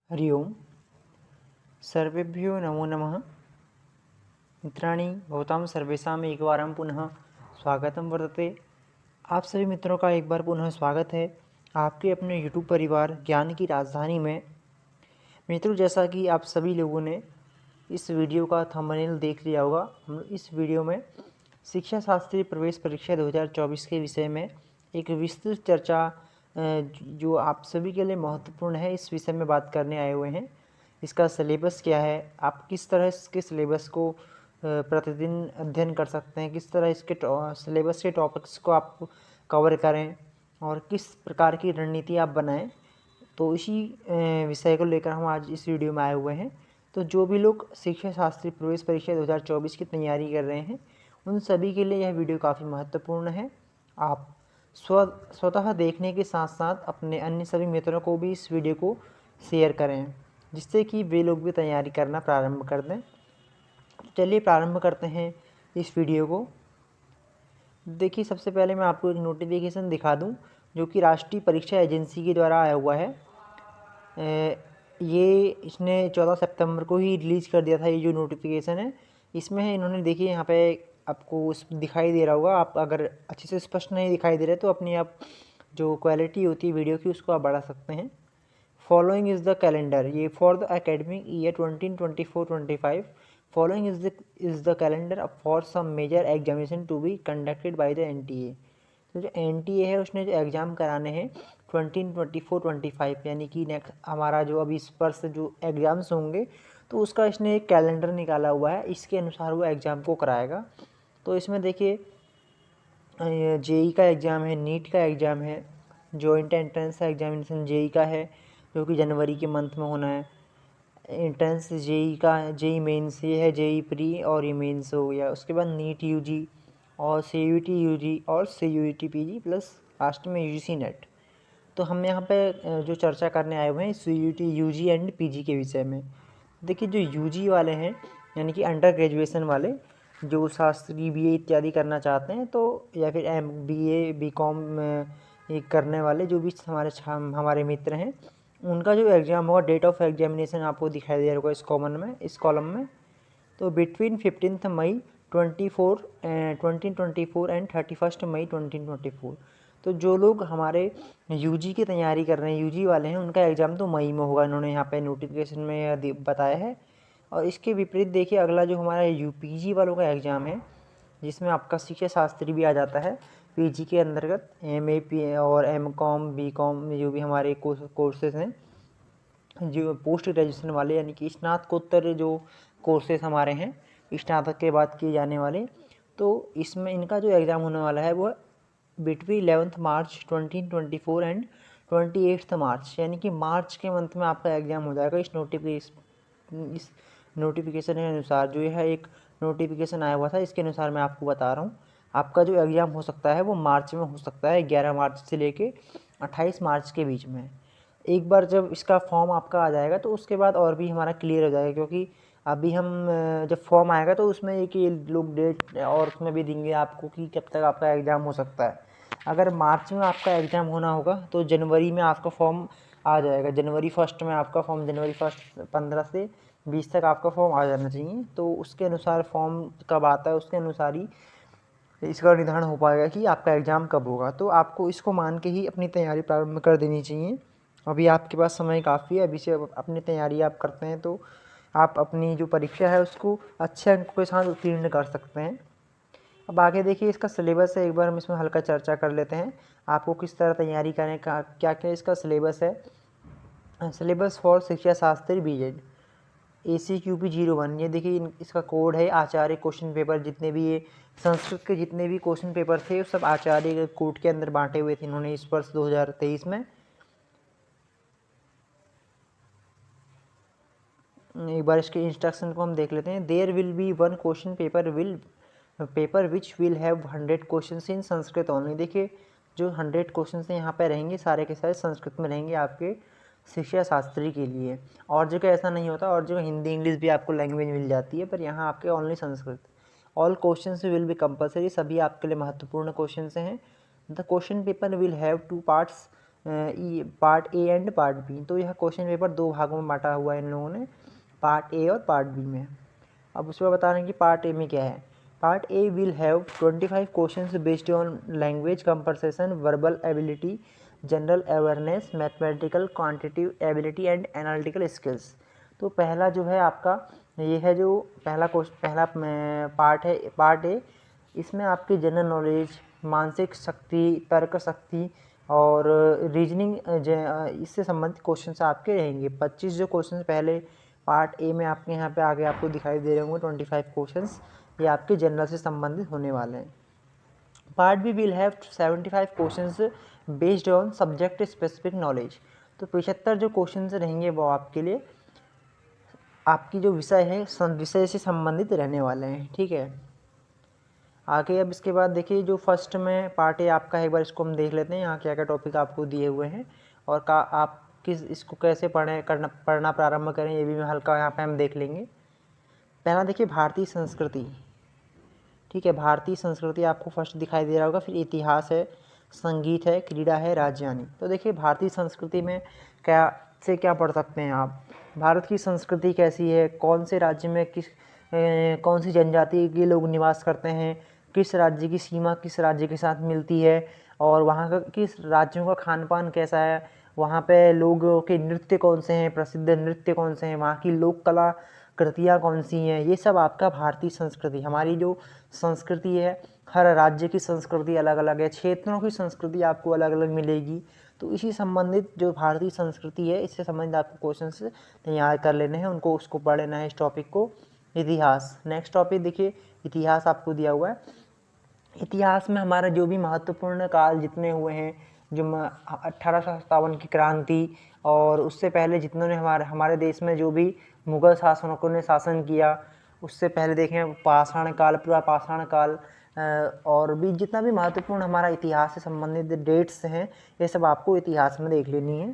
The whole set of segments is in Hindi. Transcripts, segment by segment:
हरि ओम। सर्वेभ्यो नमो नमः। मित्राणि भवतां सर्वेषाम् एकवारं पुनः स्वागतं वर्तते। आप सभी मित्रों का एक बार पुनः स्वागत है आपके अपने YouTube परिवार ज्ञान की राजधानी में। मित्रों, जैसा कि आप सभी लोगों ने इस वीडियो का थंबनेल देख लिया होगा, हम इस वीडियो में शिक्षा शास्त्री प्रवेश परीक्षा 2024 के विषय में एक विस्तृत चर्चा जो आप सभी के लिए महत्वपूर्ण है, इस विषय में बात करने आए हुए हैं। इसका सिलेबस क्या है, आप किस तरह इसके सिलेबस को प्रतिदिन अध्ययन कर सकते हैं, किस तरह इसके सिलेबस के टॉपिक्स को आप कवर करें और किस प्रकार की रणनीति आप बनाएं। तो इसी विषय को लेकर हम आज इस वीडियो में आए हुए हैं। तो जो भी लोग शिक्षा शास्त्री प्रवेश परीक्षा 2024 की तैयारी कर रहे हैं, उन सभी के लिए यह वीडियो काफ़ी महत्वपूर्ण है। आप स्वतः देखने के साथ साथ अपने अन्य सभी मित्रों को भी इस वीडियो को शेयर करें, जिससे कि वे लोग भी तैयारी करना प्रारंभ कर दें। चलिए प्रारंभ करते हैं इस वीडियो को। देखिए, सबसे पहले मैं आपको एक नोटिफिकेशन दिखा दूं जो कि राष्ट्रीय परीक्षा एजेंसी के द्वारा आया हुआ है। ये इसने 14 सितंबर को ही रिलीज़ कर दिया था। ये जो नोटिफिकेशन है, इसमें है इन्होंने, देखिए यहाँ पे आपको दिखाई दे रहा होगा। आप अगर अच्छे से स्पष्ट नहीं दिखाई दे रहे तो अपनी आप जो क्वालिटी होती है वीडियो की, उसको आप बढ़ा सकते हैं। फॉलोइंग इज़ द कैलेंडर, ये for the academic year 2024-25 following is the calendar for some major examination to be conducted by the NTA। तो जो NTA है उसने जो एग्ज़ाम कराने हैं 2024-25, यानी कि नेक्स्ट हमारा जो अभी इस पर से जो एग्ज़ाम्स होंगे, तो उसका इसने एक कैलेंडर निकाला हुआ है। इसके अनुसार वो एग्ज़ाम को कराएगा। तो इसमें देखिए, JEE का एग्ज़ाम है, नीट का एग्ज़ाम है, जॉइंट एंट्रेंस एग्जामिनेशन JEE का है जो कि जनवरी के मंथ में होना है। एंट्रेंस JEE का, JEE मेंस ये है, JEE प्री और ये मेंस हो गया। उसके बाद नीट UG और CUET UG और CUET PG प्लस लास्ट में UGC नेट। तो हम यहाँ पे जो चर्चा करने आए हुए हैं CUET UG एंड PG के विषय में। देखिए, जो UG वाले हैं यानी कि अंडर ग्रेजुएशन वाले, जो शास्त्री BA इत्यादि करना चाहते हैं, तो या फिर BA BCom ये करने वाले जो भी हमारे मित्र हैं, उनका जो एग्ज़ाम होगा, डेट ऑफ एग्जामिनेशन आपको दिखाई दे रहा होगा इस कॉलम में। तो बिटवीन 15 मई 2024 एंड 31 मई 2024। तो जो लोग हमारे UG की तैयारी कर रहे हैं, UG वाले हैं, उनका एग्ज़ाम तो मई में होगा, इन्होंने यहाँ पे नोटिफिकेशन में बताया है। और इसके विपरीत देखिए, अगला जो हमारा UPG वालों का एग्ज़ाम है, जिसमें आपका शिक्षा शास्त्री भी आ जाता है PG के अंतर्गत, MA और MCom BCom जो भी हमारे कोर्सेज हैं, जो पोस्ट ग्रेजुएशन वाले यानी कि स्नातकोत्तर जो कोर्सेज हमारे हैं, स्नातक के बाद किए जाने वाले, तो इसमें इनका जो एग्ज़ाम होने वाला है वो बिटवीन 11 मार्च 2024 एंड 28 मार्च, यानी कि मार्च के मंथ में आपका एग्ज़ाम हो जाएगा। इस नोटिफिकेशन के अनुसार, जो यह एक नोटिफिकेशन आया हुआ था, इसके अनुसार मैं आपको बता रहा हूँ, आपका जो एग्ज़ाम हो सकता है वो मार्च में हो सकता है, 11 मार्च से लेके 28 मार्च के बीच में। एक बार जब इसका फॉर्म आपका आ जाएगा तो उसके बाद और भी हमारा क्लियर हो जाएगा, क्योंकि अभी हम जब फॉर्म आएगा तो उसमें एक ये लोग डेट और उसमें भी देंगे आपको कि कब तक आपका एग्ज़ाम हो सकता है। अगर मार्च में आपका एग्ज़ाम होना होगा तो जनवरी में आपका फॉर्म आ जाएगा, जनवरी 1 में आपका फॉर्म, जनवरी 1 15 से 20 तक आपका फॉर्म आ जाना चाहिए। तो उसके अनुसार फॉर्म कब आता है उसके अनुसार ही इसका निर्धारण हो पाएगा कि आपका एग्ज़ाम कब होगा। तो आपको इसको मान के ही अपनी तैयारी प्रारंभ कर देनी चाहिए। अभी आपके पास समय काफ़ी है, अभी से अपनी तैयारी आप करते हैं तो आप अपनी जो परीक्षा है उसको अच्छे अंक के साथ उत्तीर्ण कर सकते हैं। अब आगे देखिए, इसका सिलेबस है, एक बार हम इसमें हल्का चर्चा कर लेते हैं। आपको किस तरह तैयारी करने का, क्या क्या इसका सिलेबस है। सिलेबस फॉर शिक्षा शास्त्री BEd ACQP 01, ये देखिए इसका कोड है आचार्य क्वेश्चन पेपर। जितने भी ये संस्कृत के जितने भी क्वेश्चन पेपर थे, सब आचार्य कोड के अंदर बांटे हुए थे इन्होंने इस वर्ष 2023 में। एक बार इसके इंस्ट्रक्शन को हम देख लेते हैं। There will be one question paper which will have 100 question in Sanskrit only. देखिए, जो 100 क्वेश्चन यहाँ पे रहेंगे, सारे के सारे संस्कृत में रहेंगे आपके शिक्षा शास्त्री के लिए। और जगह ऐसा नहीं होता, और जगह हिंदी इंग्लिश भी आपको लैंग्वेज मिल जाती है, पर यहाँ आपके only Sanskrit. All question will be compulsory, सभी आपके लिए महत्वपूर्ण क्वेश्चन हैं। The question paper will have 2 parts, part A and part B. तो यह क्वेश्चन पेपर दो भागों में बांटा हुआ है इन लोगों ने, पार्ट ए और पार्ट बी में। अब उसमें बता रहे हैं कि पार्ट ए में क्या है। Part A will have 25 questions based on language conversation, verbal ability, general awareness, mathematical quantitative ability and analytical skills. तो पहला जो है आपका ये है जो पहला पार्ट है, पार्ट ए। इसमें आपकी जनरल नॉलेज, मानसिक शक्ति, तर्क शक्ति और रीजनिंग इससे संबंधित क्वेश्चंस आपके रहेंगे। 25 जो क्वेश्चंस पहले पार्ट ए में आपके यहाँ पे आगे आपको दिखाई दे रहे होंगे 25 क्वेश्चंस, ये आपके जनरल से संबंधित होने वाले हैं। Part B will have 75 questions based on subject specific knowledge. तो 75 जो क्वेश्चंस रहेंगे वो आपके लिए आपकी जो विषय है विषय से संबंधित रहने वाले हैं, ठीक है। आगे अब इसके बाद देखिए जो फर्स्ट में पार्ट है आपका, एक बार इसको हम देख लेते हैं यहाँ क्या क्या टॉपिक आपको दिए हुए हैं और आप इसको कैसे पढ़ना प्रारंभ करें, ये भी हल्का यहाँ पे हम देख लेंगे। पहला देखिए भारतीय संस्कृति, ठीक है। भारतीय संस्कृति आपको फर्स्ट दिखाई दे रहा होगा, फिर इतिहास है, संगीत है, क्रीड़ा है, राजधानी। तो देखिए भारतीय संस्कृति में क्या पढ़ सकते हैं आप। भारत की संस्कृति कैसी है, कौन से राज्य में कौन सी जनजाति के लोग निवास करते हैं, किस राज्य की सीमा किस राज्य के साथ मिलती है, और वहाँ का किस राज्यों का खान पान कैसा है, वहाँ पे लोगों के नृत्य कौन से हैं, प्रसिद्ध नृत्य कौन से हैं, वहाँ की लोक कला कृतियाँ कौन सी हैं, ये सब आपका भारतीय संस्कृति। हमारी जो संस्कृति है, हर राज्य की संस्कृति अलग अलग है, क्षेत्रों की संस्कृति आपको अलग अलग मिलेगी। तो इसी संबंधित जो भारतीय संस्कृति है इससे संबंधित आपको क्वेश्चंस तैयार कर लेने हैं, उनको उसको पढ़ लेना है इस टॉपिक को। इतिहास, नेक्स्ट टॉपिक देखिए इतिहास आपको दिया हुआ है। इतिहास में हमारा जो भी महत्वपूर्ण काल जितने हुए हैं, जो 1857 की क्रांति और उससे पहले जितनों ने हमारे देश में जो भी मुग़ल शासकों ने शासन किया, उससे पहले देखें पाषाण काल, पूरा पाषाण काल, और भी जितना भी महत्वपूर्ण हमारा इतिहास से संबंधित डेट्स हैं ये सब आपको इतिहास में देख लेनी है।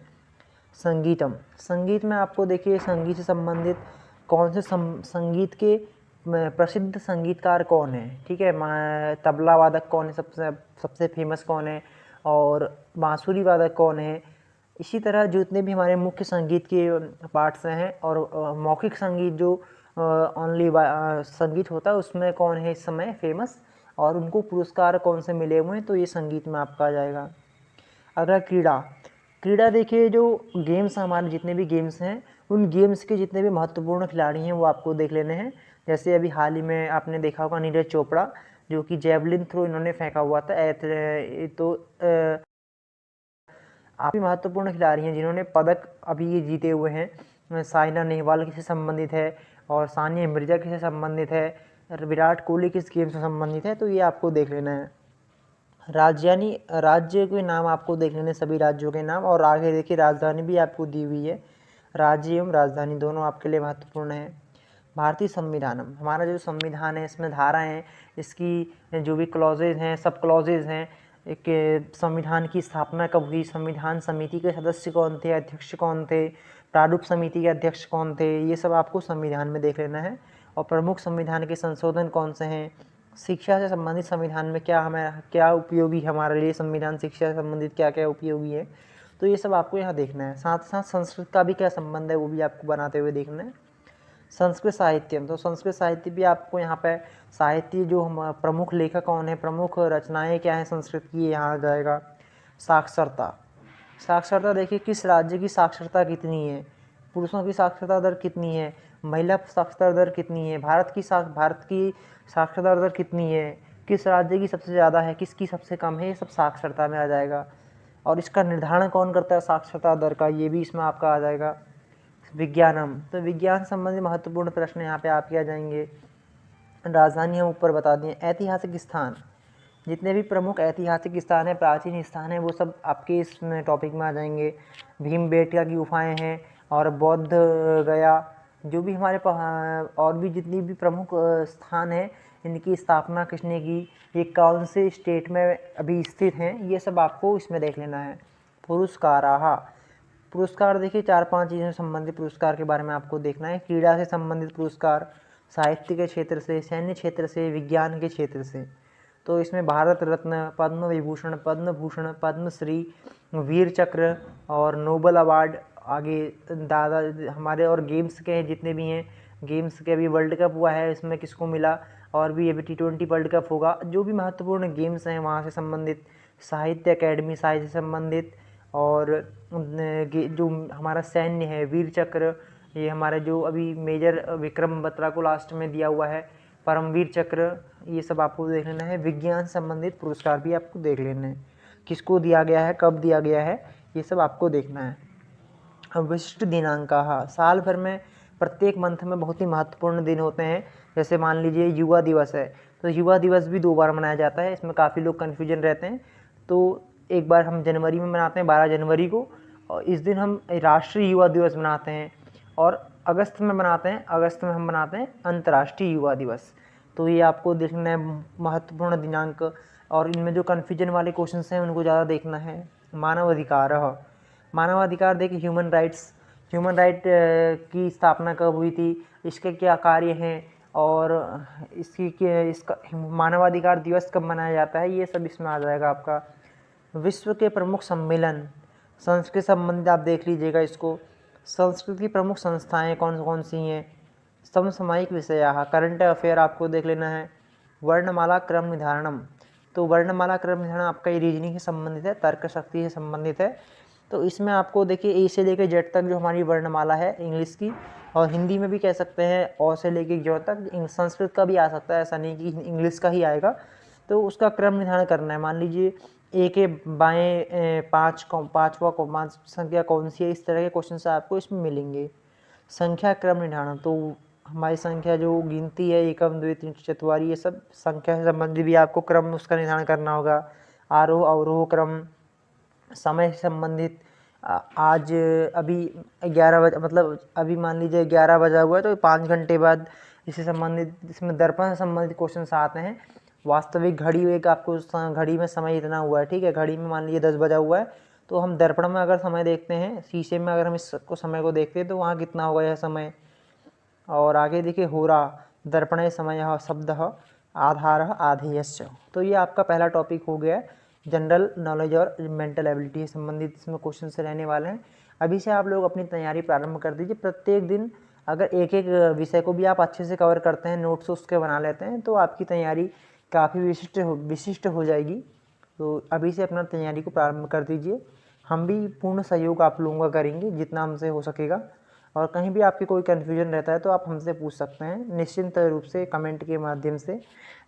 संगीतम, संगीत में आपको देखिए संगीत से संबंधित कौन से संगीत के प्रसिद्ध संगीतकार कौन है, ठीक है। तबला वादक कौन है, सबसे फेमस कौन है, और बांसुरी वादक कौन है। इसी तरह जितने भी हमारे मुख्य संगीत के पार्ट्स हैं और मौखिक संगीत जो ओनली संगीत होता है उसमें कौन है इस समय फेमस, और उनको पुरस्कार कौन से मिले हुए हैं, तो ये संगीत में आपका आ जाएगा। अगला क्रीड़ा देखिए जो गेम्स हमारे जितने भी गेम्स हैं उन गेम्स के जितने भी महत्वपूर्ण खिलाड़ी हैं वो आपको देख लेने हैं। जैसे अभी हाल ही में आपने देखा होगा नीरज चोपड़ा जो कि जेवलिन थ्रो इन्होंने फेंका हुआ था, तो आप भी महत्वपूर्ण खिलाड़ी हैं जिन्होंने पदक अभी ये जीते हुए हैं। साइना नेहवाल किससे संबंधित है और सानिया मिर्जा किससे संबंधित है, विराट कोहली किस गेम से संबंधित है, तो ये आपको देख लेना है। राज्य के नाम आपको देख लेने, सभी राज्यों के नाम, और आगे देखिए राजधानी भी आपको दी हुई है, राज्य एवं राजधानी दोनों आपके लिए महत्वपूर्ण है। भारतीय संविधानम, हमारा जो संविधान है इसमें धाराएं हैं, इसकी जो भी क्लॉजेज हैं, सब क्लॉजेज हैं, एक संविधान की स्थापना कब हुई, संविधान समिति के सदस्य कौन थे, अध्यक्ष कौन थे, प्रारूप समिति के अध्यक्ष कौन थे, ये सब आपको संविधान में देख लेना है। और प्रमुख संविधान के संशोधन कौन से हैं, शिक्षा से संबंधित संविधान में क्या उपयोगी हमारे लिए संविधान, शिक्षा से संबंधित क्या क्या उपयोगी है, तो ये सब आपको यहाँ देखना है। साथ साथ संस्कृत का भी क्या संबंध है वो भी आपको बनाते हुए देखना है। संस्कृत साहित्यम, तो संस्कृत साहित्य भी आपको यहाँ पे साहित्य जो हम प्रमुख लेखक कौन है, प्रमुख रचनाएं क्या हैं संस्कृत की, यहाँ आ जाएगा। साक्षरता देखिए किस राज्य की साक्षरता कितनी है, पुरुषों की साक्षरता दर कितनी है, महिला साक्षरता दर कितनी है, भारत की साक्षरता दर कितनी है, किस राज्य की सबसे ज़्यादा है, किसकी सबसे कम है, ये सब साक्षरता में आ जाएगा। और इसका निर्धारण कौन करता है साक्षरता दर का, ये भी इसमें आपका आ जाएगा। विज्ञानम, तो विज्ञान संबंधी महत्वपूर्ण प्रश्न यहाँ पे आपके आ जाएंगे। राजधानी हम ऊपर बता दें। ऐतिहासिक स्थान, जितने भी प्रमुख ऐतिहासिक स्थान है, प्राचीन स्थान है, वो सब आपके इस टॉपिक में आ जाएंगे। भीमबेटका की गुफाएं हैं और बौद्ध गया, जो भी हमारे और भी जितनी भी प्रमुख स्थान है इनकी स्थापना किसने की, ये कौन से स्टेट में अभी स्थित हैं, ये सब आपको इसमें देख लेना है। पुरस्कार देखिए 4-5 चीज़ों से संबंधित पुरस्कार के बारे में आपको देखना है। क्रीड़ा से संबंधित पुरस्कार, साहित्य के क्षेत्र से, सैन्य क्षेत्र से, विज्ञान के क्षेत्र से। तो इसमें भारत रत्न, पद्म विभूषण, पद्म भूषण, पद्मश्री, वीर चक्र और नोबल अवार्ड, आगे दादा हमारे और गेम्स के जितने भी हैं, गेम्स के अभी वर्ल्ड कप हुआ है, इसमें किसको मिला, और भी अभी T20 वर्ल्ड कप होगा, जो भी महत्वपूर्ण गेम्स हैं वहाँ से संबंधित, साहित्य अकेडमी साहित्य से संबंधित, और जो हमारा सैन्य है वीर चक्र, ये हमारे जो अभी मेजर विक्रम बत्रा को लास्ट में दिया हुआ है परमवीर चक्र, ये सब आपको देख लेना है। विज्ञान संबंधित पुरस्कार भी आपको देख लेना है, किसको दिया गया है, कब दिया गया है, ये सब आपको देखना है। अब विशिष्ट दिनांक, हाँ, साल भर में प्रत्येक मंथ में बहुत ही महत्वपूर्ण दिन होते हैं। जैसे मान लीजिए युवा दिवस है, तो युवा दिवस भी 2 बार मनाया जाता है, इसमें काफ़ी लोग कन्फ्यूजन रहते हैं। तो एक बार हम जनवरी में मनाते हैं 12 जनवरी को, और इस दिन हम राष्ट्रीय युवा दिवस मनाते हैं, और अगस्त में मनाते हैं, अगस्त में हम मनाते हैं अंतर्राष्ट्रीय युवा दिवस। तो ये आपको देखना है महत्वपूर्ण दिनांक, और इनमें जो कन्फ्यूजन वाले क्वेश्चन हैं उनको ज़्यादा देखना है। मानवाधिकार, मानवाधिकार देखिए ह्यूमन राइट की स्थापना कब हुई थी, इसके क्या कार्य हैं, और इसका मानवाधिकार दिवस कब मनाया जाता है, ये सब इसमें आ जाएगा आपका। विश्व के प्रमुख सम्मेलन, संस्कृत संबंधित आप देख लीजिएगा इसको। संस्कृत की प्रमुख संस्थाएं कौन कौन सी हैं, समसामयिक विषय, करंट अफेयर आपको देख लेना है। वर्णमाला क्रम निर्धारणम, तो वर्णमाला क्रम निर्धारण आपका ये रीजनिंग से संबंधित है, तर्क शक्ति से संबंधित है। तो इसमें आपको देखिए ए से लेकर जेड तक जो हमारी वर्णमाला है इंग्लिश की, और हिंदी में भी कह सकते हैं ओ से लेकर जो तक, संस्कृत का भी आ सकता है, ऐसा नहीं कि इंग्लिश का ही आएगा। तो उसका क्रम निर्धारण करना है। मान लीजिए ए के बाएँ पाँच संख्या कौन सी है, इस तरह के क्वेश्चन आपको इसमें मिलेंगे। संख्या क्रम निर्धारण, तो हमारी संख्या जो गिनती है एकम द्वि तीन चतुर्थी, ये सब संख्या से संबंधित भी आपको क्रम उसका निर्धारण करना होगा। आरोह अवरोह क्रम, समय से संबंधित, आज अभी 11 बजे, मतलब अभी मान लीजिए 11 बजा हुआ है, तो 5 घंटे बाद इससे संबंधित, इसमें दर्पण से संबंधित क्वेश्चन आते हैं। वास्तविक घड़ी, एक आपको घड़ी में समय इतना हुआ है, ठीक है, घड़ी में मान लीजिए 10 बजा हुआ है, तो हम दर्पण में अगर समय देखते हैं, शीशे में अगर हम इसको समय को देखते हैं, तो वहाँ कितना होगा यह समय। और आगे देखिए होरा, दर्पणे समय शब्द आधार आधेयश्च। तो ये आपका पहला टॉपिक हो गया, जनरल नॉलेज और मेंटल एबिलिटी से संबंधित इसमें क्वेश्चन से रहने वाले हैं। अभी से आप लोग अपनी तैयारी प्रारंभ कर दीजिए। प्रत्येक दिन अगर एक एक विषय को भी आप अच्छे से कवर करते हैं, नोट्स उसके बना लेते हैं, तो आपकी तैयारी काफ़ी विशिष्ट हो जाएगी। तो अभी से अपना तैयारी को प्रारंभ कर दीजिए। हम भी पूर्ण सहयोग आप लोगों का करेंगे जितना हमसे हो सकेगा, और कहीं भी आपकी कोई कन्फ्यूजन रहता है तो आप हमसे पूछ सकते हैं निश्चिंत रूप से, कमेंट के माध्यम से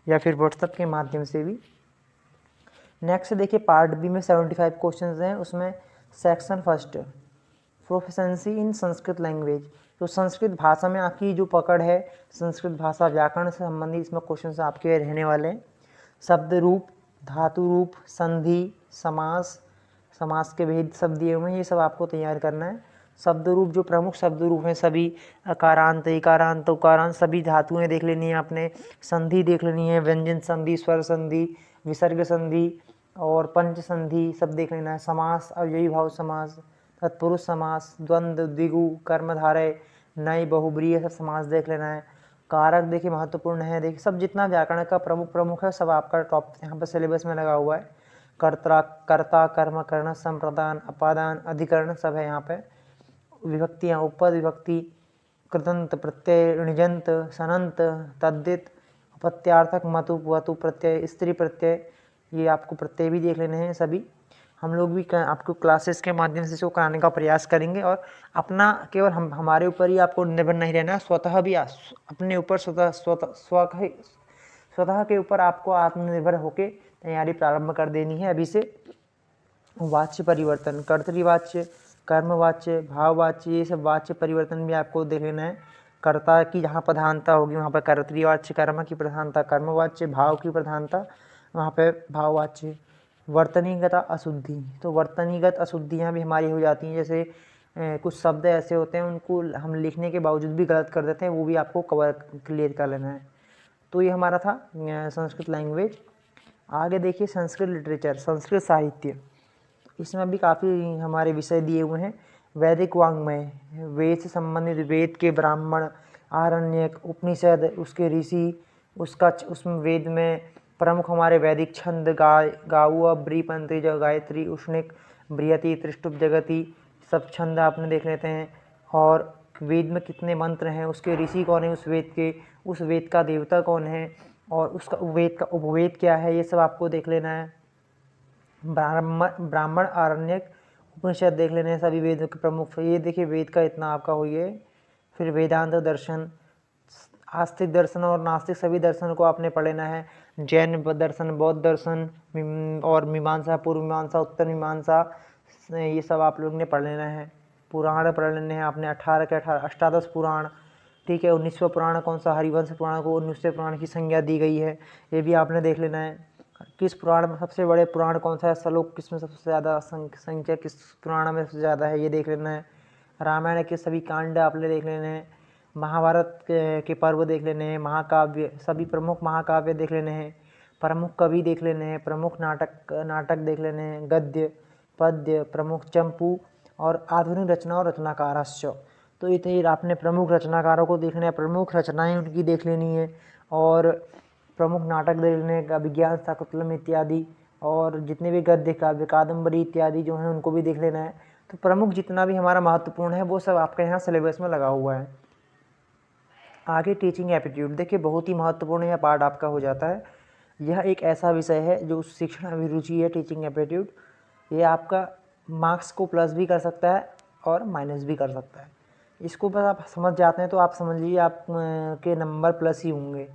या फिर व्हाट्सएप के माध्यम से भी। नेक्स्ट देखिए पार्ट बी में 75 क्वेश्चंस हैं, उसमें सेक्शन फर्स्ट प्रोफिशिएंसी इन संस्कृत लैंग्वेज, तो संस्कृत भाषा में आपकी जो पकड़ है, संस्कृत भाषा व्याकरण से संबंधित इसमें क्वेश्चंस आपके रहने वाले हैं। शब्द रूप, धातु रूप, संधि, समास, समास के भेद शब्द दिए हुए हैं, ये सब आपको तैयार करना है। शब्द रूप, जो प्रमुख शब्द रूप हैं सभी, अकारांत, इकारांत, उकारांत, सभी धातुएं देख लेनी है आपने। संधि देख लेनी है, व्यंजन संधि, स्वर संधि, विसर्ग संधि और पंच संधि सब देख लेना है। समास, अव्ययी भाव समास, तत्पुरुष समास, द्वंद्व, द्विगु, कर्मधारय, नए, बहुब्रीहि सब समास देख लेना है। कारक देखिए महत्वपूर्ण है, देखिए सब जितना व्याकरण का प्रमुख है सब आपका टॉप यहाँ पर सिलेबस में लगा हुआ है। कर्ता, कर्म, कर्ण, संप्रदान, अपादान, अधिकरण सब है यहाँ पे। विभक्तियाँ, उपपद विभक्ति, कृदंत प्रत्यय, णिजंत, सनंत, तद्धित, प्रत्यार्थक, मतु, वतु प्रत्यय, स्त्री प्रत्यय, ये आपको प्रत्यय भी देख लेने हैं सभी। हम लोग भी आपको क्लासेस के माध्यम से इसको कराने का प्रयास करेंगे, और अपना केवल हमारे ऊपर ही आपको निर्भर नहीं रहना, स्वतः भी अपने ऊपर स्वतः के ऊपर आपको आत्मनिर्भर होकर तैयारी प्रारंभ कर देनी है अभी से। वाच्य परिवर्तन, कर्तृवाच्य, कर्मवाच्य, भाववाच्य, ये सब वाच्य परिवर्तन भी आपको देख लेना है। कर्ता की जहाँ प्रधानता होगी वहाँ पर कर्तृवाच्य, कर्म की प्रधानता कर्मवाच्य, भाव की प्रधानता वहाँ पे भाववाच्य। वर्तनीगत अशुद्धि, तो वर्तनीगत अशुद्धियाँ भी हमारी हो जाती हैं, जैसे कुछ शब्द ऐसे होते हैं उनको हम लिखने के बावजूद भी गलत कर देते हैं, वो भी आपको क्लियर कर लेना है। तो ये हमारा था संस्कृत लैंग्वेज। आगे देखिए संस्कृत लिटरेचर, संस्कृत साहित्य, इसमें भी काफ़ी हमारे विषय दिए हुए हैं। वैदिक वाङ्मय, वेद से संबंधित, वेद के ब्राह्मण, आरण्यक, उपनिषद, उसके ऋषि, उसमें वेद में प्रमुख हमारे वैदिक छंद गाऊ ब्री पंत्री गायत्री उष्णिक बृहति त्रिष्टुप जगति सब छंद आपने देख लेते हैं। और वेद में कितने मंत्र हैं, उसके ऋषि कौन है उस वेद के, उस वेद का देवता कौन है और उसका वेद का उपवेद क्या है, ये सब आपको देख लेना है। ब्राह्मण आरण्यक उपनिषद देख लेने हैं सभी वेदों के प्रमुख। ये देखिए वेद का इतना आपका हो गया। फिर वेदांत दर्शन, आस्तिक दर्शन और नास्तिक सभी दर्शन को आपने पढ़ लेना है। जैन दर्शन, बौद्ध दर्शन और मीमांसा, पूर्व मीमांसा, उत्तर मीमांसा, ये सब आप लोग ने पढ़ लेना है। पुराण पढ़ लेने हैं आपने 18 के 18 अष्टादश पुराण, ठीक है। 19वां पुराण कौन सा, हरिवंश पुराण को 19वें पुराण की संज्ञा दी गई है, ये भी आपने देख लेना है। किस पुराण में सबसे बड़े पुराण कौन सा है, श्लोक किसमें सबसे ज़्यादा, संख्या किस पुराण में सबसे ज़्यादा है, ये देख लेना है। रामायण के सभी कांड आपने देख लेने हैं। महाभारत के पर्व देख लेने हैं। महाकाव्य, सभी प्रमुख महाकाव्य देख लेने हैं। प्रमुख कवि देख लेने हैं। प्रमुख नाटक देख लेने हैं। गद्य पद्य, प्रमुख चंपू और आधुनिक रचना और रचनाकारस्य। तो इतने आपने प्रमुख रचनाकारों को देखना है, प्रमुख रचनाएं उनकी देख लेनी है और प्रमुख नाटक देख लेने हैं, विज्ञान शाकुंतलम इत्यादि, और जितने भी गद्य काव्य कादम्बरी इत्यादि जो हैं उनको भी देख लेना है। तो प्रमुख जितना भी हमारा महत्वपूर्ण है वो सब आपके यहाँ सिलेबस में लगा हुआ है। आगे टीचिंग एप्टीट्यूड, देखिए बहुत ही महत्वपूर्ण यह पार्ट आपका हो जाता है। यह एक ऐसा विषय है जो शिक्षण अभिरुचि है, टीचिंग एप्टीट्यूड। ये आपका मार्क्स को प्लस भी कर सकता है और माइनस भी कर सकता है। इसको बस आप समझ जाते हैं तो आप समझ लीजिए आप के नंबर प्लस ही होंगे,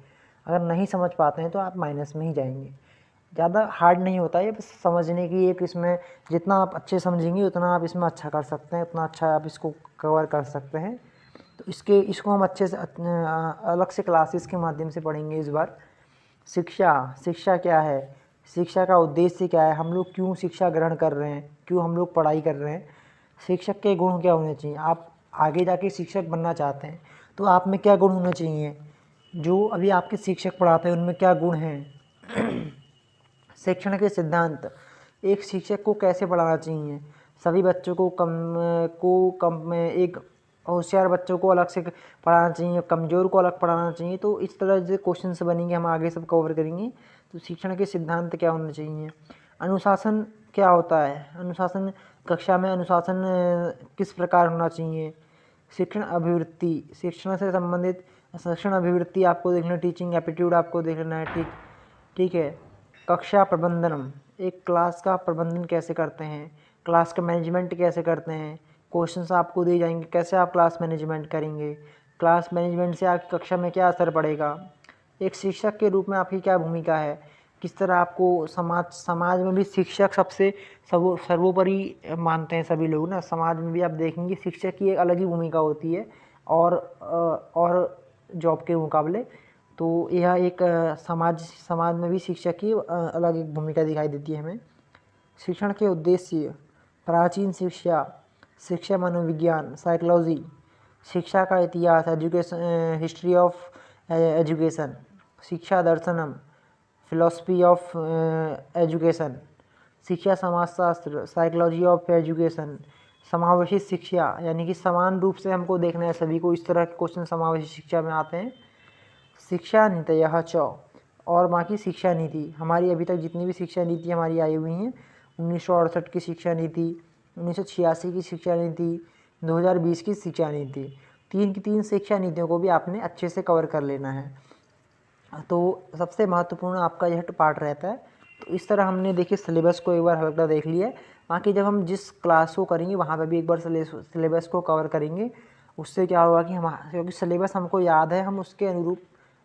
अगर नहीं समझ पाते हैं तो आप माइनस में ही जाएंगे। ज़्यादा हार्ड नहीं होता है, बस समझने की एक, इसमें जितना आप अच्छे समझेंगे उतना आप इसमें अच्छा कर सकते हैं, उतना अच्छा आप इसको कवर कर सकते हैं। तो इसको हम अच्छे से अलग से क्लासेस के माध्यम से पढ़ेंगे इस बार। शिक्षा क्या है, शिक्षा का उद्देश्य क्या है, हम लोग क्यों शिक्षा ग्रहण कर रहे हैं, क्यों हम लोग पढ़ाई कर रहे हैं, शिक्षक के गुण क्या होने चाहिए। आप आगे जाके शिक्षक बनना चाहते हैं तो आप में क्या गुण होने चाहिए, जो अभी आपके शिक्षक पढ़ाते हैं उनमें क्या गुण हैं। शिक्षण के सिद्धांत, एक शिक्षक को कैसे पढ़ाना चाहिए, सभी बच्चों को कम एक होशियार बच्चों को अलग से पढ़ाना चाहिए, कमज़ोर को अलग पढ़ाना चाहिए। तो इस तरह से क्वेश्चन से बनेंगे, हम आगे सब कवर करेंगे। तो शिक्षण के सिद्धांत क्या होने चाहिए। अनुशासन क्या होता है, अनुशासन कक्षा में अनुशासन किस प्रकार होना चाहिए। शिक्षण अभिवृत्ति, शिक्षण से संबंधित शिक्षण अभिवृत्ति आपको देखना, टीचिंग एप्टीट्यूड आपको देखना है, ठीक है। कक्षा प्रबंधनम, एक क्लास का प्रबंधन कैसे करते हैं, क्लास का मैनेजमेंट कैसे करते हैं। क्वेश्चंस आपको दिए जाएंगे, कैसे आप क्लास मैनेजमेंट करेंगे, क्लास मैनेजमेंट से आपकी कक्षा में क्या असर पड़ेगा, एक शिक्षक के रूप में आपकी क्या भूमिका है, किस तरह आपको समाज में भी शिक्षक सबसे सर्वोपरि मानते हैं सभी लोग ना। समाज में भी आप देखेंगे शिक्षक की एक अलग ही भूमिका होती है और जॉब के मुकाबले। तो यह एक समाज में भी शिक्षक की अलग एक भूमिका दिखाई देती है हमें। शिक्षण के उद्देश्य, प्राचीन शिक्षा मनोविज्ञान, साइकोलॉजी, शिक्षा का इतिहास, एजुकेशन, हिस्ट्री ऑफ एजुकेशन, शिक्षा दर्शनम, फिलॉसफी ऑफ एजुकेशन, शिक्षा समाजशास्त्र, साइकोलॉजी ऑफ एजुकेशन, समावेशी शिक्षा, यानी कि समान रूप से हमको देखना है सभी को, इस तरह के क्वेश्चन समावेशी शिक्षा में आते हैं। शिक्षा नीतयः च, और बाकी शिक्षा नीति, हमारी अभी तक जितनी भी शिक्षा नीति हमारी आई हुई हैं, 1968 की शिक्षा नीति, 1986 की शिक्षा नीति, 2020 की शिक्षा नीति, तीन की तीन शिक्षा नीतियों को भी आपने अच्छे से कवर कर लेना है। तो सबसे महत्वपूर्ण आपका यह पार्ट रहता है। तो इस तरह हमने देखिए सिलेबस को एक बार हल्का देख लिया है। बाकी जब हम जिस क्लास को करेंगे वहाँ पर भी एक बार सिलेबस को कवर करेंगे। उससे क्या होगा कि क्योंकि सिलेबस हमको याद है, हम उसके अनुरूप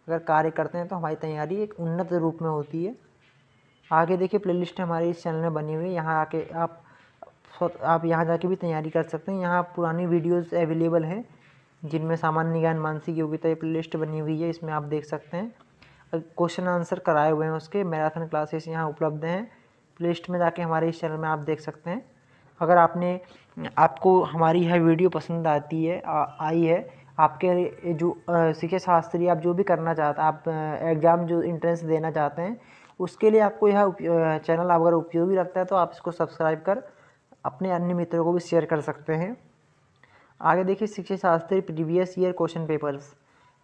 अगर कार्य करते हैं तो हमारी तैयारी एक उन्नत रूप में होती है। आगे देखिए प्लेलिस्ट हमारी इस चैनल में बनी हुई है, यहाँ आके आप यहाँ जाके भी तैयारी कर सकते हैं। यहाँ पुरानी वीडियोस अवेलेबल हैं जिनमें सामान्य ज्ञान, मानसिक योग्यता, ये प्लेलिस्ट बनी हुई है, इसमें आप देख सकते हैं। क्वेश्चन आंसर कराए हुए हैं उसके, मैराथन क्लासेस यहाँ उपलब्ध हैं। प्लेलिस्ट में जाके हमारे इस चैनल में आप देख सकते हैं। अगर आपको हमारी यह वीडियो पसंद आई है, आपके जो शिक्षा शास्त्री आप जो भी करना चाहते हैं, आप एग्ज़ाम जो एंट्रेंस देना चाहते हैं, उसके लिए आपको यह चैनल अगर उपयोगी लगता है तो आप इसको सब्सक्राइब कर अपने अन्य मित्रों को भी शेयर कर सकते हैं। आगे देखिए शिक्षा Shastri previous year question papers,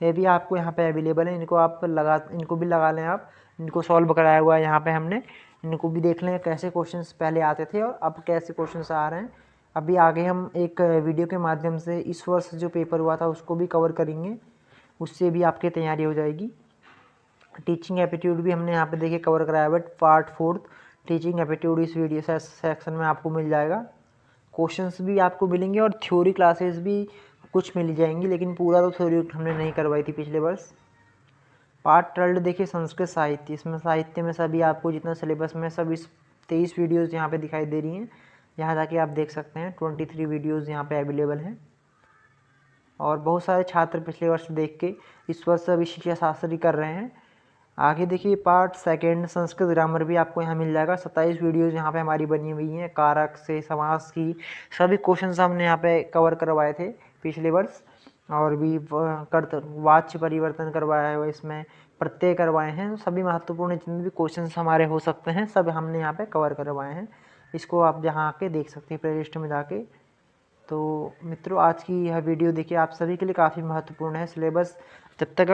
ये भी आपको यहाँ पे अवेलेबल है, इनको भी लगा लें आप। इनको सॉल्व कराया हुआ है यहाँ पे हमने। इनको भी देख लें कैसे क्वेश्चंस पहले आते थे और अब कैसे क्वेश्चंस आ रहे हैं। अभी आगे हम एक वीडियो के माध्यम से इस वर्ष जो पेपर हुआ था उसको भी कवर करेंगे, उससे भी आपकी तैयारी हो जाएगी। टीचिंग एप्टीट्यूड भी हमने यहाँ पे देखिए कवर कराया हुआ है, पार्ट 4 टीचिंग एप्टीट्यूड इस वीडियो सेक्शन में आपको मिल जाएगा। क्वेश्चंस भी आपको मिलेंगे और थ्योरी क्लासेस भी कुछ मिल जाएंगी, लेकिन पूरा तो थ्योरी हमने नहीं करवाई थी पिछले वर्ष। पार्ट 12 देखिए संस्कृत साहित्य, इसमें साहित्य में सभी आपको जितना सिलेबस में सब इस 23 वीडियोज़ यहाँ पे दिखाई दे रही हैं। यहाँ जाके आप देख सकते हैं 23 वीडियोज़ यहाँ पे अवेलेबल हैं। और बहुत सारे छात्र पिछले वर्ष देख के इस वर्ष अभी शिक्षा शास्त्री कर रहे हैं। आगे देखिए पार्ट 2 संस्कृत ग्रामर भी आपको यहाँ मिल जाएगा। 27 वीडियोज़ यहाँ पे हमारी बनी हुई हैं। कारक से समास की सभी क्वेश्चंस हमने यहाँ पे कवर करवाए थे पिछले वर्ष, और भी वाच्य परिवर्तन करवाया है, इसमें प्रत्यय करवाए हैं। सभी महत्वपूर्ण जितने भी क्वेश्चंस हमारे हो सकते हैं सब हमने यहाँ पे कवर करवाए हैं। इसको आप जहाँ आके देख सकते हैं प्ले लिस्ट में जाके। तो मित्रों आज की यह वीडियो देखिए आप सभी के लिए काफ़ी महत्वपूर्ण है। सिलेबस जब तक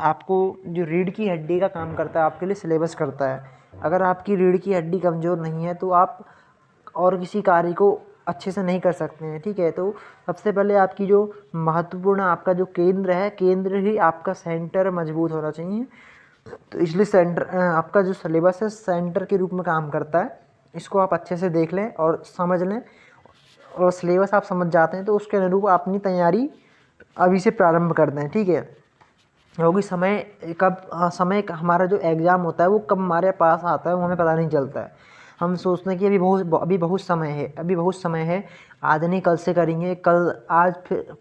आपको जो रीढ़ की हड्डी का काम करता है आपके लिए सिलेबस करता है। अगर आपकी रीढ़ की हड्डी कमज़ोर नहीं है तो आप और किसी कार्य को अच्छे से नहीं कर सकते हैं, ठीक है। तो सबसे पहले आपकी जो महत्वपूर्ण आपका जो केंद्र है, केंद्र ही आपका सेंटर मजबूत होना चाहिए। तो इसलिए सेंटर आपका जो सिलेबस है सेंटर के रूप में काम करता है। इसको आप अच्छे से देख लें और समझ लें, और सिलेबस आप समझ जाते हैं तो उसके अनुरूप अपनी तैयारी अभी से प्रारंभ कर दें, ठीक है। क्योंकि समय हमारा जो एग्ज़ाम होता है वो कब हमारे पास आता है वो हमें पता नहीं चलता है। हम सोचते हैं कि अभी बहुत समय है, आज नहीं कल से करेंगे, कल आज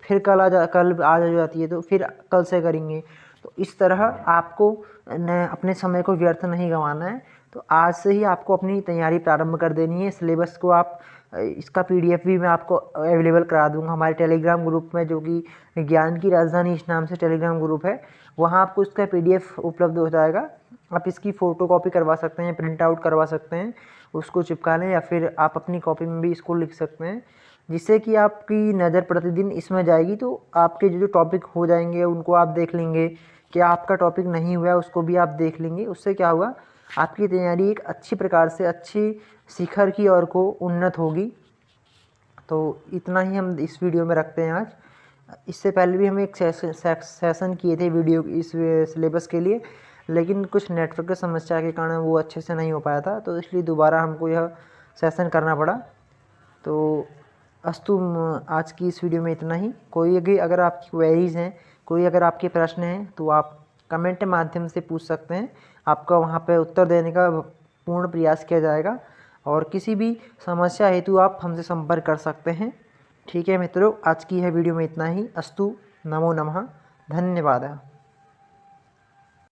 फिर कल आ जाती है तो फिर कल से करेंगे। तो इस तरह आपको अपने समय को व्यर्थ नहीं गंवाना है। तो आज से ही आपको अपनी तैयारी प्रारंभ कर देनी है। सिलेबस को आप इसका PDF भी मैं आपको अवेलेबल करा दूंगा हमारे टेलीग्राम ग्रुप में, जो कि ज्ञान की राजधानी इस नाम से टेलीग्राम ग्रुप है। वहाँ आपको इसका PDF उपलब्ध हो जाएगा। आप इसकी फ़ोटोकॉपी करवा सकते हैं, प्रिंट आउट करवा सकते हैं, उसको चिपका लें, या फिर आप अपनी कॉपी में भी इसको लिख सकते हैं, जिससे कि आपकी नज़र प्रतिदिन इसमें जाएगी। तो आपके जो टॉपिक हो जाएंगे उनको आप देख लेंगे, क्या आपका टॉपिक नहीं हुआ है उसको भी आप देख लेंगे। उससे क्या होगा, आपकी तैयारी एक अच्छी प्रकार से अच्छी शिखर की ओर को उन्नत होगी। तो इतना ही हम इस वीडियो में रखते हैं आज। इससे पहले भी हम एक सेशन किए थे वीडियो इस सिलेबस के लिए, लेकिन कुछ नेटवर्क की समस्या के कारण वो अच्छे से नहीं हो पाया था, तो इसलिए दोबारा हमको यह सेशन करना पड़ा। तो अस्तु आज की इस वीडियो में इतना ही। कोई अगर आपकी क्वेरीज़ हैं, कोई अगर आपके प्रश्न हैं तो आप कमेंट के माध्यम से पूछ सकते हैं। आपका वहाँ पे उत्तर देने का पूर्ण प्रयास किया जाएगा, और किसी भी समस्या हेतु आप हमसे संपर्क कर सकते हैं, ठीक है मित्रों। आज की यह वीडियो में इतना ही। अस्तु, नमो नमः, धन्यवाद।